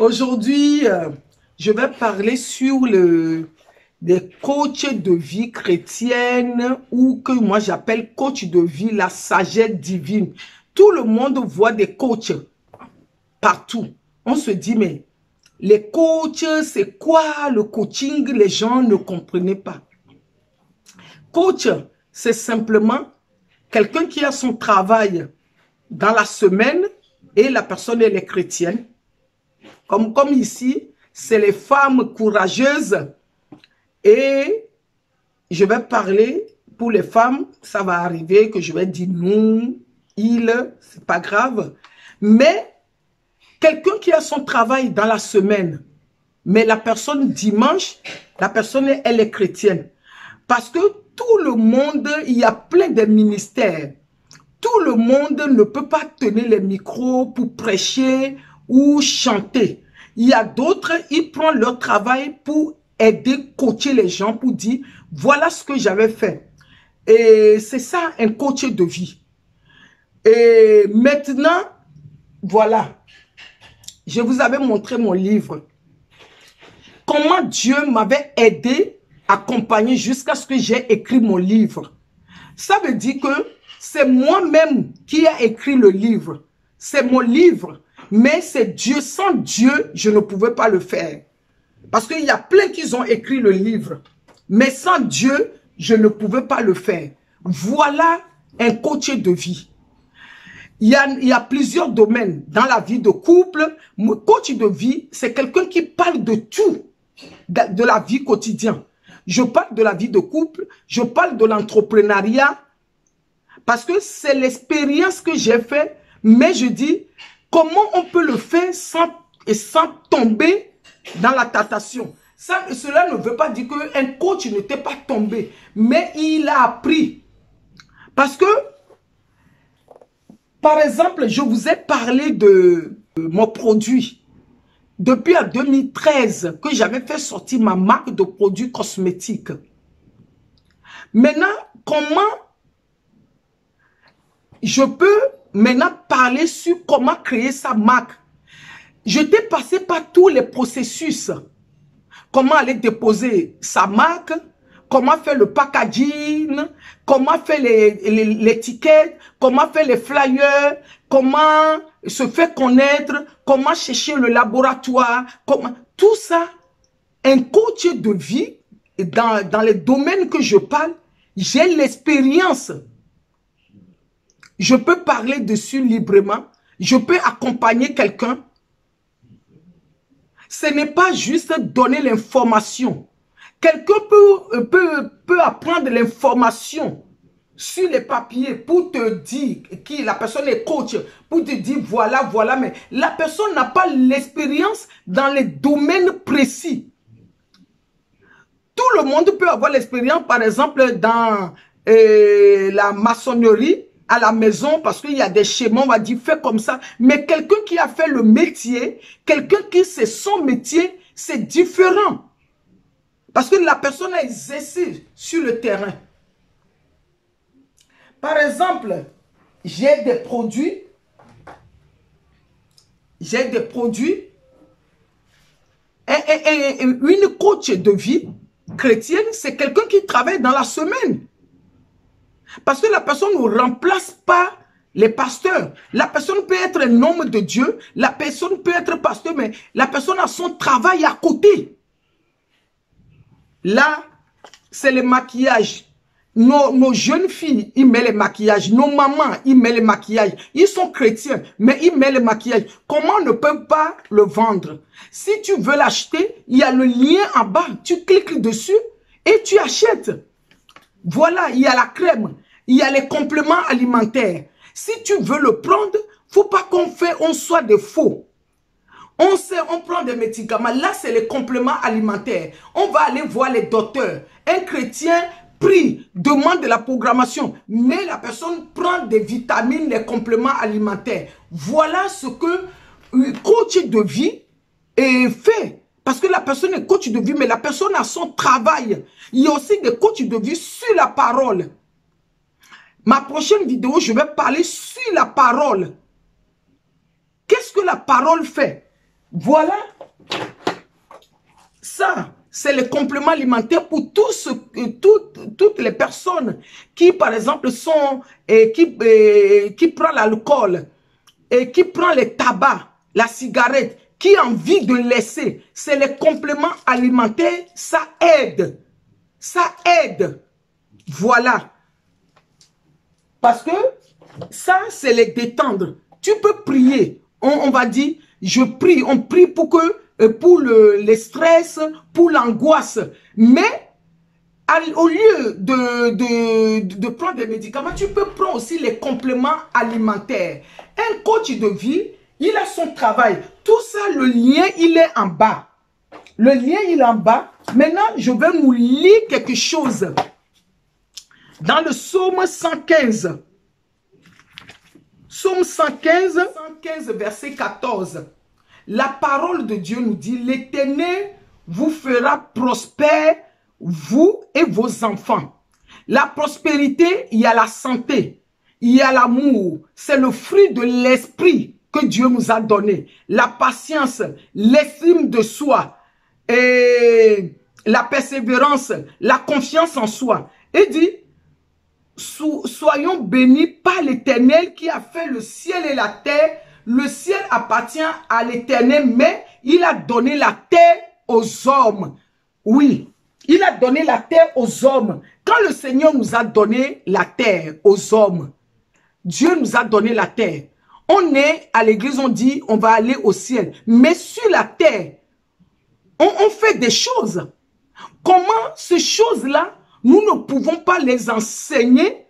Aujourd'hui, je vais parler sur des coachs de vie chrétienne ou que moi j'appelle coach de vie, la sagesse divine. Tout le monde voit des coachs partout. On se dit, mais les coachs, c'est quoi le coaching? Les gens ne comprenaient pas. Coach, c'est simplement quelqu'un qui a son travail dans la semaine et la personne, elle est chrétienne. Comme ici, c'est les femmes courageuses. Et je vais parler pour les femmes. Ça va arriver que je vais dire nous, il, c'est pas grave. Mais quelqu'un qui a son travail dans la semaine, mais la personne dimanche, la personne, elle est chrétienne. Parce que tout le monde, il y a plein de ministères. Tout le monde ne peut pas tenir les micros pour prêcher ou chanter. Il y a d'autres, ils prennent leur travail pour aider, coacher les gens, pour dire, voilà ce que j'avais fait. Et c'est ça, un coach de vie. Et maintenant, voilà, je vous avais montré mon livre. Comment Dieu m'avait aidé, accompagné jusqu'à ce que j'ai écrit mon livre. Ça veut dire que c'est moi-même qui ai écrit le livre. C'est mon livre. Mais c'est Dieu. Sans Dieu, je ne pouvais pas le faire. Parce qu'il y a plein qui ont écrit le livre. Mais sans Dieu, je ne pouvais pas le faire. Voilà un coach de vie. Il y a plusieurs domaines dans la vie de couple. Mon coach de vie, c'est quelqu'un qui parle de tout, de la vie quotidienne. Je parle de la vie de couple, je parle de l'entrepreneuriat, parce que c'est l'expérience que j'ai faite, mais je dis, comment on peut le faire sans tomber dans la tentation. Cela ne veut pas dire qu'un coach n'était pas tombé, mais il a appris. Parce que, par exemple, je vous ai parlé de mon produit. Depuis en 2013 que j'avais fait sortir ma marque de produits cosmétiques. Maintenant, comment je peux maintenant parler sur comment créer sa marque? Je t'ai passé par tous les processus. Comment aller déposer sa marque, comment faire le packaging, comment faire l'étiquette, comment faire les flyers, comment se faire connaître, comment chercher le laboratoire, comment tout ça, un coach de vie, dans les domaines que je parle, j'ai l'expérience. Je peux parler dessus librement, je peux accompagner quelqu'un. Ce n'est pas juste donner l'information. Quelqu'un peut apprendre l'information sur les papiers pour te dire que la personne est coach, pour te dire voilà, mais la personne n'a pas l'expérience dans les domaines précis. Tout le monde peut avoir l'expérience, par exemple, dans la maçonnerie, à la maison, parce qu'il y a des schémas, on va dire, fais comme ça. Mais quelqu'un qui a fait le métier, quelqu'un qui sait son métier, c'est différent. Parce que la personne a exercé sur le terrain. Par exemple, j'ai des produits. Une coach de vie chrétienne, c'est quelqu'un qui travaille dans la semaine. Parce que la personne ne remplace pas les pasteurs. La personne peut être un homme de Dieu, la personne peut être pasteur, mais la personne a son travail à côté. Là, c'est le maquillage. Nos jeunes filles, ils mettent le maquillage. Nos mamans, ils mettent le maquillage. Ils sont chrétiens, mais ils mettent le maquillage. Comment on ne peut pas le vendre? Si tu veux l'acheter, il y a le lien en bas. Tu cliques dessus et tu achètes. Voilà, il y a la crème. Il y a les compléments alimentaires. Si tu veux le prendre, faut pas qu'on soit des faux. On prend des médicaments. Là, c'est les compléments alimentaires. On va aller voir les docteurs. Un chrétien prie, demande de la programmation. Mais la personne prend des vitamines, les compléments alimentaires. Voilà ce que le coach de vie fait. Parce que la personne est coach de vie, mais la personne a son travail. Il y a aussi des coachs de vie sur la parole. Ma prochaine vidéo, je vais parler sur la parole. Qu'est-ce que la parole fait? Voilà. Ça, c'est le complément alimentaire pour toutes les personnes qui, par exemple, sont qui prend l'alcool et qui prend le tabac, la cigarette, qui a envie de laisser. C'est le complément alimentaire, ça aide. Ça aide. Voilà. Parce que ça, c'est les détendre. Tu peux prier. On va dire, je prie. On prie pour le stress, pour l'angoisse. Mais au lieu de prendre des médicaments, tu peux prendre aussi les compléments alimentaires. Un coach de vie, il a son travail. Tout ça, le lien, il est en bas. Le lien, il est en bas. Maintenant, je vais nous lire quelque chose. Dans le psaume 115. Psaume 115, verset 14. La parole de Dieu nous dit, l'Éternel vous fera prospère, vous et vos enfants. La prospérité, il y a la santé, il y a l'amour. C'est le fruit de l'esprit que Dieu nous a donné. La patience, l'estime de soi, et la persévérance, la confiance en soi. Il dit, soyons bénis par l'Éternel qui a fait le ciel et la terre. Le ciel appartient à l'Éternel, mais il a donné la terre aux hommes. Oui, il a donné la terre aux hommes. Quand le Seigneur nous a donné la terre aux hommes, Dieu nous a donné la terre. On est à l'église, on dit, on va aller au ciel. Mais sur la terre, on fait des choses. Comment ces choses-là, nous ne pouvons pas les enseigner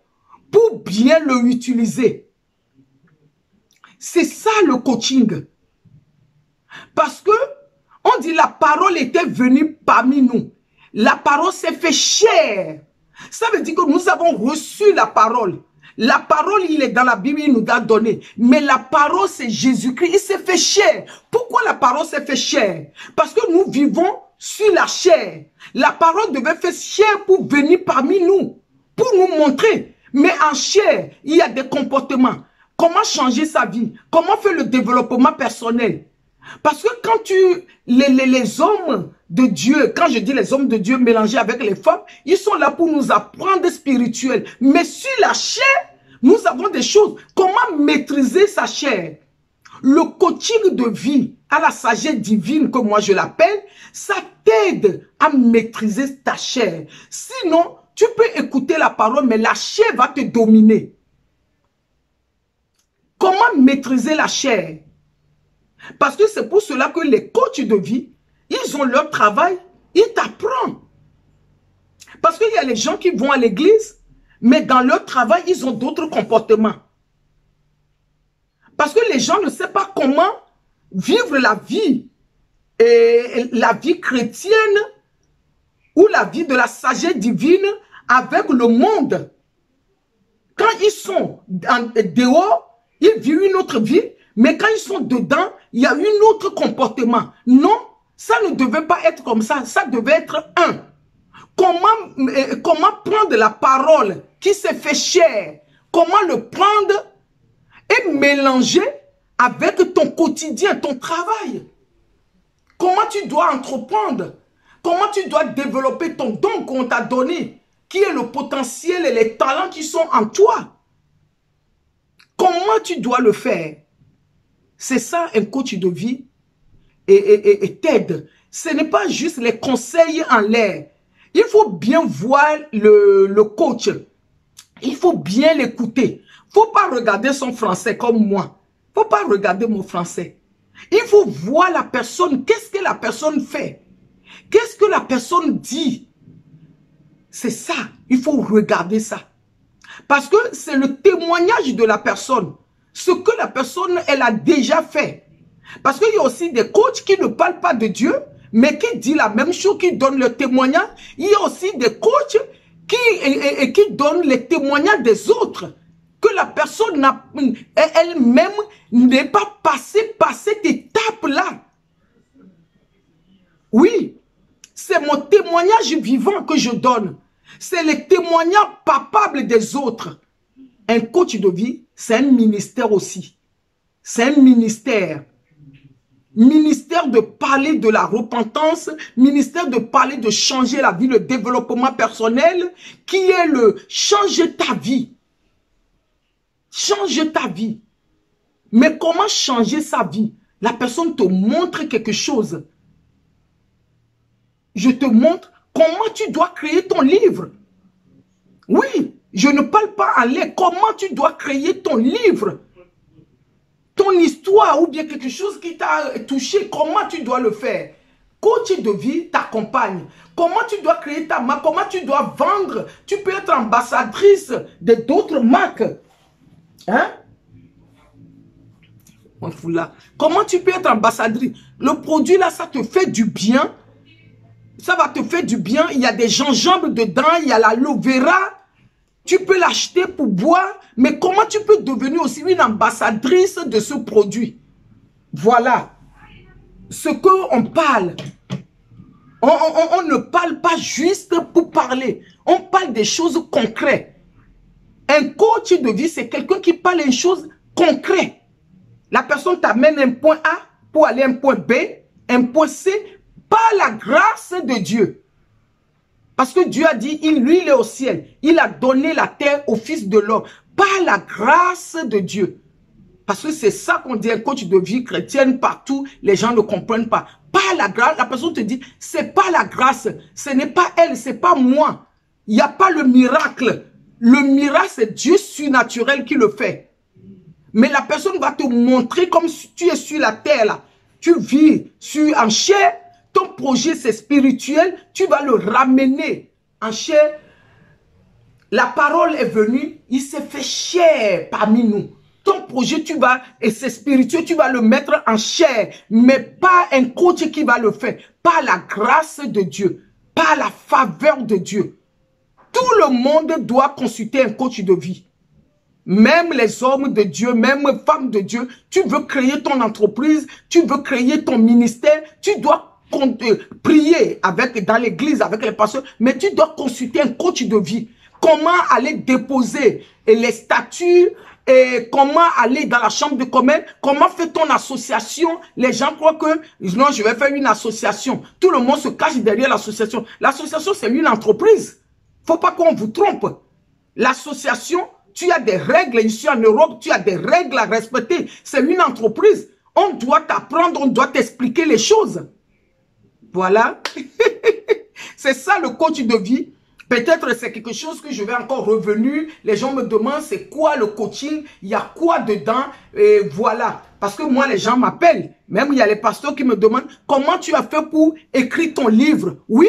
pour bien le utiliser? C'est ça le coaching. Parce que on dit la parole était venue parmi nous. La parole s'est fait chair. Ça veut dire que nous avons reçu la parole. La parole, il est dans la Bible, il nous a donné. Mais la parole, c'est Jésus-Christ. Il s'est fait chair. Pourquoi la parole s'est fait chair? Parce que nous vivons sur la chair. La parole devait faire chair pour venir parmi nous. Pour nous montrer. Mais en chair, il y a des comportements. Comment changer sa vie? Comment faire le développement personnel? Parce que quand les hommes de Dieu, quand je dis les hommes de Dieu mélangés avec les femmes, ils sont là pour nous apprendre spirituel. Mais sur la chair, nous avons des choses. Comment maîtriser sa chair? Le coaching de vie à la sagesse divine, comme moi je l'appelle, ça t'aide à maîtriser ta chair. Sinon, tu peux écouter la parole, mais la chair va te dominer. Comment maîtriser la chair? Parce que c'est pour cela que les coachs de vie, ils ont leur travail, ils t'apprennent. Parce qu'il y a les gens qui vont à l'église, mais dans leur travail, ils ont d'autres comportements. Parce que les gens ne savent pas comment vivre la vie, et la vie chrétienne, ou la vie de la sagesse divine avec le monde. Quand ils sont dehors, ils vivent une autre vie. Mais quand ils sont dedans, il y a un autre comportement. Non, ça ne devait pas être comme ça. Ça devait être un. Comment prendre la parole qui s'est fait chair? Comment le prendre et mélanger avec ton quotidien, ton travail? Comment tu dois entreprendre? Comment tu dois développer ton don qu'on t'a donné? Qui est le potentiel et les talents qui sont en toi? Comment tu dois le faire? C'est ça un coach de vie et t'aide. Ce n'est pas juste les conseils en l'air. Il faut bien voir le coach. Il faut bien l'écouter. Il ne faut pas regarder son français comme moi. Il ne faut pas regarder mon français. Il faut voir la personne. Qu'est-ce que la personne fait? Qu'est-ce que la personne dit? C'est ça. Il faut regarder ça. Parce que c'est le témoignage de la personne. Ce que la personne, elle a déjà fait. Parce qu'il y a aussi des coachs qui ne parlent pas de Dieu, mais qui disent la même chose, qui donnent le témoignage. Il y a aussi des coachs qui donnent les témoignages des autres. Que la personne elle-même n'est pas passée par cette étape-là. Oui, c'est mon témoignage vivant que je donne. C'est le témoignage palpable des autres. Un coach de vie, c'est un ministère aussi. C'est un ministère. ministère de parler de la repentance, ministère de parler de changer la vie, le développement personnel, qui est le changer ta vie. Changer ta vie. Mais comment changer sa vie? La personne te montre quelque chose. Je te montre comment tu dois créer ton livre. Oui, je ne parle pas en l'air. Comment tu dois créer ton livre? Ton histoire ou bien quelque chose qui t'a touché, comment tu dois le faire? Coach de vie t'accompagne. Comment tu dois créer ta marque? Comment tu dois vendre? Tu peux être ambassadrice de d'autres marques. Hein? Comment tu peux être ambassadrice? Le produit là, ça te fait du bien. Ça va te faire du bien. Il y a des gingembre dedans, il y a l'aloe vera. Tu peux l'acheter pour boire, mais comment tu peux devenir aussi une ambassadrice de ce produit? Voilà ce qu'on parle. On ne parle pas juste pour parler. On parle des choses concrètes. Un coach de vie, c'est quelqu'un qui parle une chose concrète. La personne t'amène un point A pour aller à un point B, un point C, par la grâce de Dieu. Parce que Dieu a dit, lui, il est au ciel. Il a donné la terre au Fils de l'homme. Par la grâce de Dieu. Parce que c'est ça qu'on dit un coach de vie chrétienne partout. Les gens ne comprennent pas. Par la grâce, la personne te dit, c'est pas la grâce. Ce n'est pas elle, c'est pas moi. Il n'y a pas le miracle. Le miracle, c'est Dieu surnaturel qui le fait. Mais la personne va te montrer comme si tu es sur la terre là. Tu vis en chair. Ton projet, c'est spirituel. Tu vas le ramener en chair. La parole est venue. Il s'est fait chair parmi nous. Ton projet, tu vas, et c'est spirituel, tu vas le mettre en chair. Mais pas un coach qui va le faire. Pas la grâce de Dieu. Pas la faveur de Dieu. Tout le monde doit consulter un coach de vie. Même les hommes de Dieu, même les femmes de Dieu. Tu veux créer ton entreprise. Tu veux créer ton ministère. Tu dois prier dans l'église avec les pasteurs, mais tu dois consulter un coach de vie. Comment aller déposer les statuts, et comment aller dans la chambre de commerce, comment faire ton association. Les gens croient que non, je vais faire une association. Tout le monde se cache derrière l'association. L'association, c'est une entreprise. Faut pas qu'on vous trompe. L'association, tu as des règles ici en Europe, tu as des règles à respecter. C'est une entreprise. On doit t'apprendre, on doit t'expliquer les choses. Voilà. C'est ça le coach de vie. Peut-être c'est quelque chose que je vais encore revenir. Les gens me demandent c'est quoi le coaching, il y a quoi dedans, et voilà. Parce que moi les gens m'appellent. Même il y a les pasteurs qui me demandent comment tu as fait pour écrire ton livre. Oui,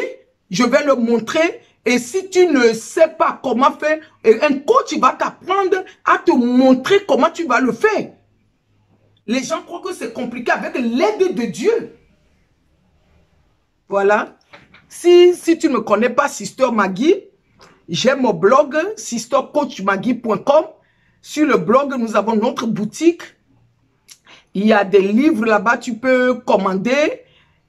je vais le montrer. Et si tu ne sais pas comment faire, un coach va t'apprendre à te montrer comment tu vas le faire. Les gens croient que c'est compliqué avec l'aide de Dieu. Voilà. Si tu ne me connais pas, Sister Maggie, j'ai mon blog, sistercoachmaggie.com. Sur le blog, nous avons notre boutique. Il y a des livres là-bas, tu peux commander.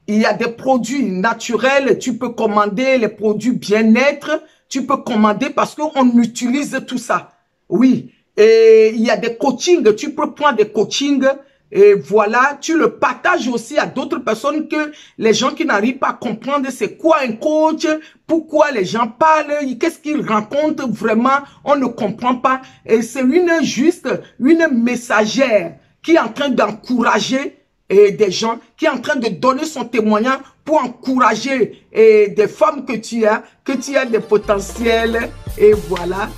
Il y a des produits naturels, tu peux commander les produits bien-être. Tu peux commander parce qu'on utilise tout ça. Oui. Et il y a des coachings, tu peux prendre des coachings. Et voilà, tu le partages aussi à d'autres personnes que les gens qui n'arrivent pas à comprendre c'est quoi un coach, pourquoi les gens parlent, qu'est-ce qu'ils racontent vraiment, on ne comprend pas. Et c'est une messagère qui est en train d'encourager des gens, qui est en train de donner son témoignage pour encourager des femmes que tu as des potentiels. Et voilà.